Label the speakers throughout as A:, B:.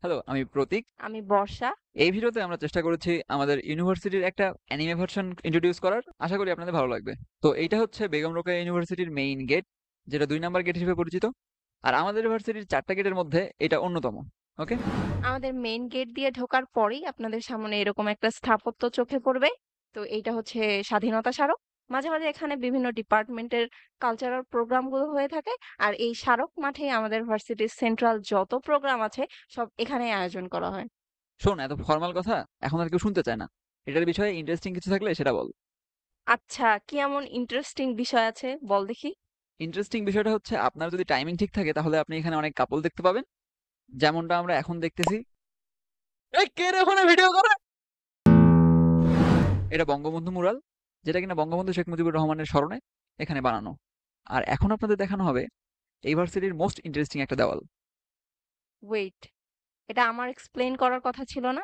A: Hello, আমি প্রতীক।
B: আমি বর্ষা।
A: এই ভিডিওতে আমরা চেষ্টা করেছি আমাদের ইউনিভার্সিটির একটা অ্যানিমে ভার্সন ইন্ট্রোডিউস করার। আশা করি আপনাদের ভালো লাগবে। তো এইটা হচ্ছে বেগম রোকেয়া ইউনিভার্সিটির মেইন গেট, যেটা 2 নাম্বার গেট হিসেবে পরিচিত। আর আমাদের ইউনিভার্সিটির 4টা গেটের মধ্যে এটা অন্যতম। ওকে।
B: আমাদের মেইন গেট দিয়ে ঢোকার পরেই আপনাদের সামনে এরকম একটা স্থাপত্য চোখে পড়বে। তো এইটা হচ্ছে স্বাধীনতা স্মারক। মাঝে মাঝে এখানে বিভিন্ন ডিপার্টমেন্টের কালচারাল প্রোগ্রামগুলো হয়ে থাকে। আর এই স্মারক মাঠেই আমাদের ভার্সিটির সেন্ট্রাল যত প্রোগ্রাম আছে সব এখানেই আয়োজন করা হয়।
A: শোন, এত ফর্মাল কথা এখন আর কেউ শুনতে চায় না। এটার বিষয়ে ইন্টারেস্টিং কিছু থাকলে সেটা বল।
B: আচ্ছা, কি এমন ইন্টারেস্টিং বিষয় আছে বল দেখি।
A: ইন্টারেস্টিং বিষয়টা হচ্ছে, আপনার যদি টাইমিং ঠিক থাকে তাহলে আপনি এখানে অনেক কাপল দেখতে পাবেন, যেমনটা আমরা এখন দেখতেছি। এই কে রে ফোনে ভিডিও করে? এটা বঙ্গবন্ধু মুরাল, যেটা কিনা বঙ্গবন্ধু শেখ মুজিবুর রহমানের স্মরণে এখানে বানানো। আর এখন আপনাদের দেখানো হবে এই ভার্সিটির মোস্ট ইন্টারেস্টিং একটা দেওয়াল।
B: ওয়েট, এটা আমার এক্সপ্লেইন করার কথা ছিল না?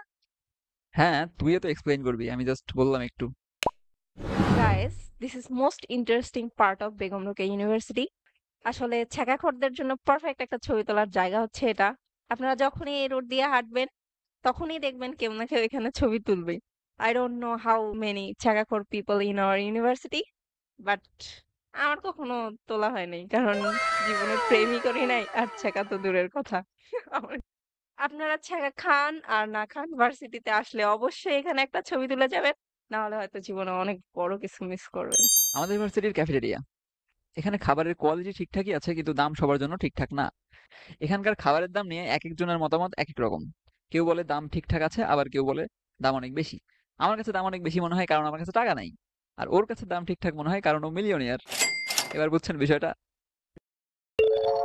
A: হ্যাঁ, তুইও তো এক্সপ্লেইন করবি, আমি জাস্ট বললাম একটু।
B: Guys, this is most interesting part of Begum Rokeya university. আসলে ছ্যাঁকাখোরদের জন্য পারফেক্ট একটা ছবি তোলার জায়গা হচ্ছে এটা। আপনারা যখনই এই রোড দিয়ে হাঁটবেন তখনই দেখবেন কেউ না কেউ এখানে ছবি তুলবে। I don't know how many ছ্যাঁকাখোর people in our university, but আমার কখনো তোলা হয় নাই, কারণ জীবনে প্রেমই করি নাই, আর ছ্যাঁকা তো দূরের কথা। আমার- আপনারা ছ্যাঁকা খান আর না খান, ভার্সিটিতে আসলে অবশ্যই এখানে একটা ছবি তুলে যাবেন, না হলে হয়তো জীবনে অনেক বড় কিছু মিস করবেন।
A: আমাদের ইউনিভার্সিটির ক্যাফেটেরিয়া, এখানে খাবারের কোয়ালিটি ঠিকঠাকই আছে, কিন্তু দাম সবার জন্য ঠিকঠাক না। এখানকার খাবারের দাম নিয়ে এক একজনের মতামত এক এক রকম। কেউ বলে দাম ঠিকঠাক আছে, আবার কেউ বলে দাম অনেক বেশি। আমার কাছে দাম অনেক বেশি মনে হয় কারণ আমার কাছে টাকা নাই। আর ওর কাছে দাম ঠিকঠাক মনে হয় কারণ ও মিলিয়নিয়ার। এবার বুঝছেন বিষয়টা?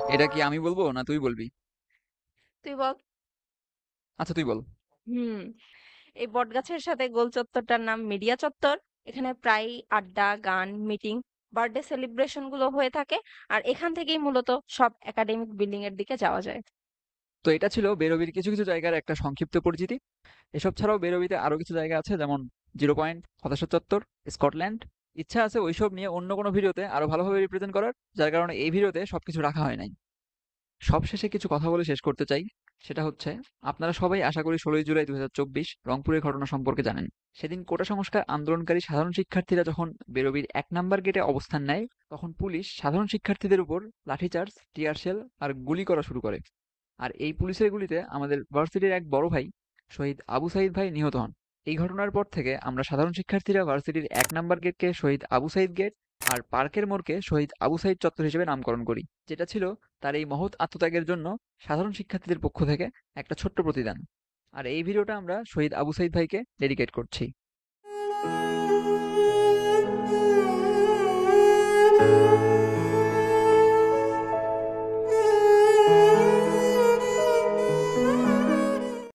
A: এটা কি আমি বলবো না তুই বলবি?
B: তুই বল।
A: আচ্ছা, তুই বল।
B: হুম, এই বটগাছের সাথে গোল চত্বরটার নাম মিডিয়া চত্বর। এখানে প্রায় আড্ডা, গান, মিটিং, বার্থডে সেলিব্রেশন গুলো হয়ে থাকে। আর এখান থেকেই মূলত সব একাডেমিক বিল্ডিং এর দিকে যাওয়া যায়।
A: তো এটা ছিল বেরোবির কিছু কিছু জায়গার একটা সংক্ষিপ্ত পরিচিতি। এসব ছাড়াও বেরোবিতে আরো কিছু জায়গা আছে, যেমন জিরো পয়েন্ট, হতাশা চত্বর, স্কটল্যান্ড। ইচ্ছা আছে ওইসব নিয়ে অন্য কোনো ভিডিওতে আরো ভালোভাবে রিপ্রেজেন্ট করার, যার কারণে এই ভিডিওতে সবকিছু রাখা হয় নাই। সবশেষে কিছু কথা বলে শেষ করতে চাই। সেটা হচ্ছে, আপনারা সবাই আশা করি 16ই জুলাই 2024 রংপুরের ঘটনা সম্পর্কে জানেন। সেদিন কোটা সংস্কার আন্দোলনকারী সাধারণ শিক্ষার্থীরা যখন বেরোবির 1 নাম্বার গেটে অবস্থান নেয়, তখন পুলিশ সাধারণ শিক্ষার্থীদের উপর লাঠিচার্জ, টিয়ারশেল আর গুলি করা শুরু করে। আর এই পুলিশের গুলিতে আমাদের ভার্সিটির এক বড় ভাই, শহীদ আবু সাইদ ভাই নিহত হন। এই ঘটনার পর থেকে আমরা সাধারণ শিক্ষার্থীরা ভার্সিটির 1 নাম্বার গেটকে শহীদ আবু সাইদ গেট আর পার্কের মোড়কে শহীদ আবু সাইদ চত্বর হিসেবে নামকরণ করি, যেটা ছিল তার এই মহৎ আত্মত্যাগের জন্য সাধারণ শিক্ষার্থীদের পক্ষ থেকে একটা ছোট্ট প্রতিদান। আর এই ভিডিওটা আমরা শহীদ আবু সাইদ ভাইকে ডেডিকেট করছি।